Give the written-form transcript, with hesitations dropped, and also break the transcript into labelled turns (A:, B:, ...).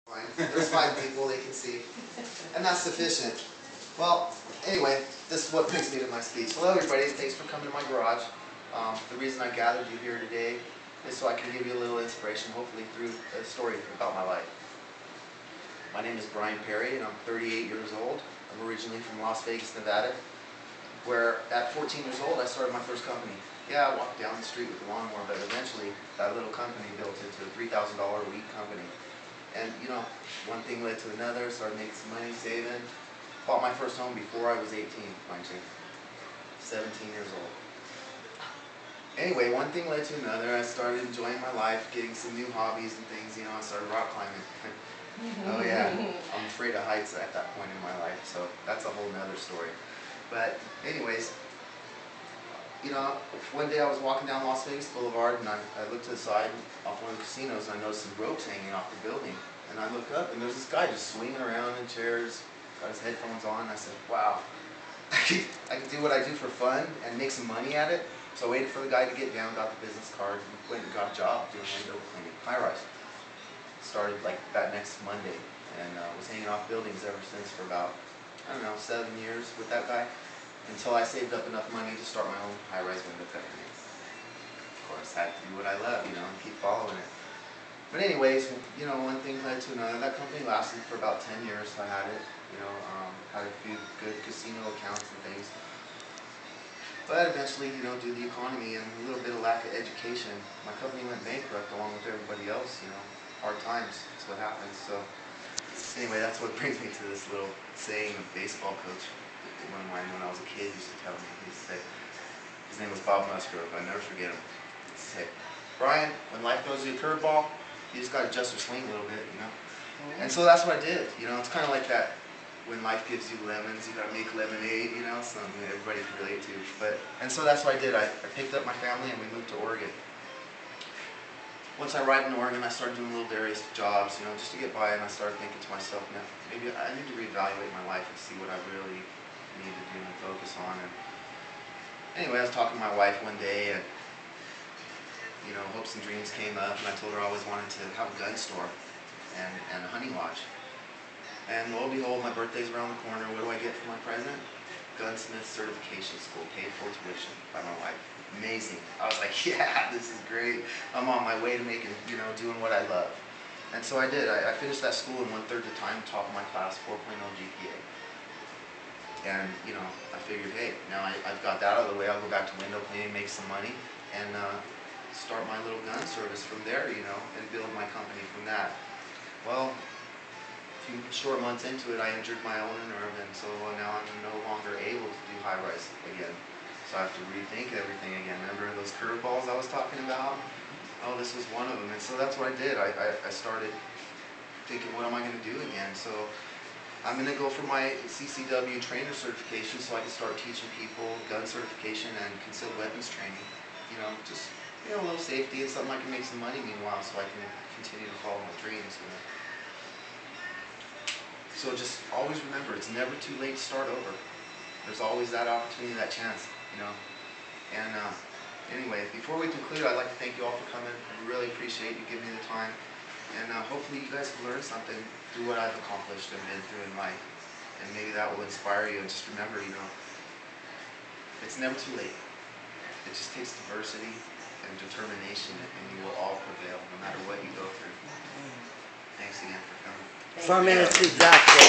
A: Fine. There's 5 people, they can see. And that's sufficient. Well, anyway, this is what brings me to my speech. Hello everybody, thanks for coming to my garage. The reason I gathered you here today is so I can give you a little inspiration, hopefully through a story about my life. My name is Brian Perry and I'm 38 years old. I'm originally from Las Vegas, Nevada, where at 14 years old I started my first company. Yeah, I walked down the street with a lawnmower, but eventually that little company built into a $3,000 a week company. And you know, one thing led to another, started making some money, saving. Bought my first home before I was 18, mind you. 17 years old. Anyway, one thing led to another. I started enjoying my life, getting some new hobbies and things. You know, I started rock climbing. Oh yeah, I'm afraid of heights at that point in my life, so that's a whole nother story. But anyways, you know, one day I was walking down Las Vegas Boulevard and I looked to the side off one of the casinos and I noticed some ropes hanging off the building. And I looked up and there's this guy just swinging around in chairs, got his headphones on, and I said, wow, I could do what I do for fun and make some money at it. So I waited for the guy to get down, got the business card, and went and got a job doing window cleaning, high-rise. Started like that next Monday and was hanging off buildings ever since for about, I don't know, 7 years with that guy, until I saved up enough money to start my own high-rise window company. Of course, I had to do what I love, you know, and keep following it. But anyways, you know, one thing led to another. That company lasted for about 10 years. I had it, you know, had a few good casino accounts and things. But eventually, you know, due to the economy and a little bit of lack of education, my company went bankrupt along with everybody else, you know. Hard times, that's what happens. So anyway, that's what brings me to this little saying a baseball coach, one of mine when I was a kid, used to tell me. He used to say, his name was Bob Musgrove, I never forget him. He used to say, Brian, when life throws you a curveball, you just got to adjust your swing a little bit, you know. And so that's what I did, you know. It's kind of like that, when life gives you lemons, you got to make lemonade, you know, something that everybody can relate to. And so that's what I did. I picked up my family and we moved to Oregon. Once I arrived in Oregon, I started doing little various jobs, you know, just to get by, and I started thinking to myself, now, maybe I need to reevaluate my life and see what I really need to do and focus on. And anyway, I was talking to my wife one day, and you know, hopes and dreams came up, and I told her I always wanted to have a gun store and a hunting lodge. And lo and behold, my birthday's around the corner. What do I get for my present? Gunsmith certification school, paid full tuition by my wife. Amazing. I was like, yeah, this is great. I'm on my way to making, you know, doing what I love. And so I did. I finished that school in 1/3 the time, top of my class, 4.0 GPA. And, you know, I figured, hey, now I've got that out of the way, I'll go back to window cleaning, make some money, and start my little gun service from there, you know, and build my company from that. Well, a few short months into it, I injured my ulnar nerve, and so now I'm no longer able to do high-rise again. So I have to rethink everything again. Remember those curveballs I was talking about? Oh, this was one of them. And so that's what I did. I started thinking, what am I going to do again? So I'm going to go for my CCW trainer certification so I can start teaching people gun certification and concealed weapons training. You know, just, you know, a little safety and something I can make some money meanwhile, so I can continue to follow my dreams, you know. So just always remember, it's never too late to start over. There's always that opportunity, that chance, you know. And anyway, before we conclude, I'd like to thank you all for coming. I really appreciate you giving me the time. And hopefully you guys can learn something through what I've accomplished and been through in life. And maybe that will inspire you. And just remember, you know, it's never too late. It just takes diversity and determination, and you will all prevail, no matter what you go through. Thanks again for coming.
B: 4 minutes exactly.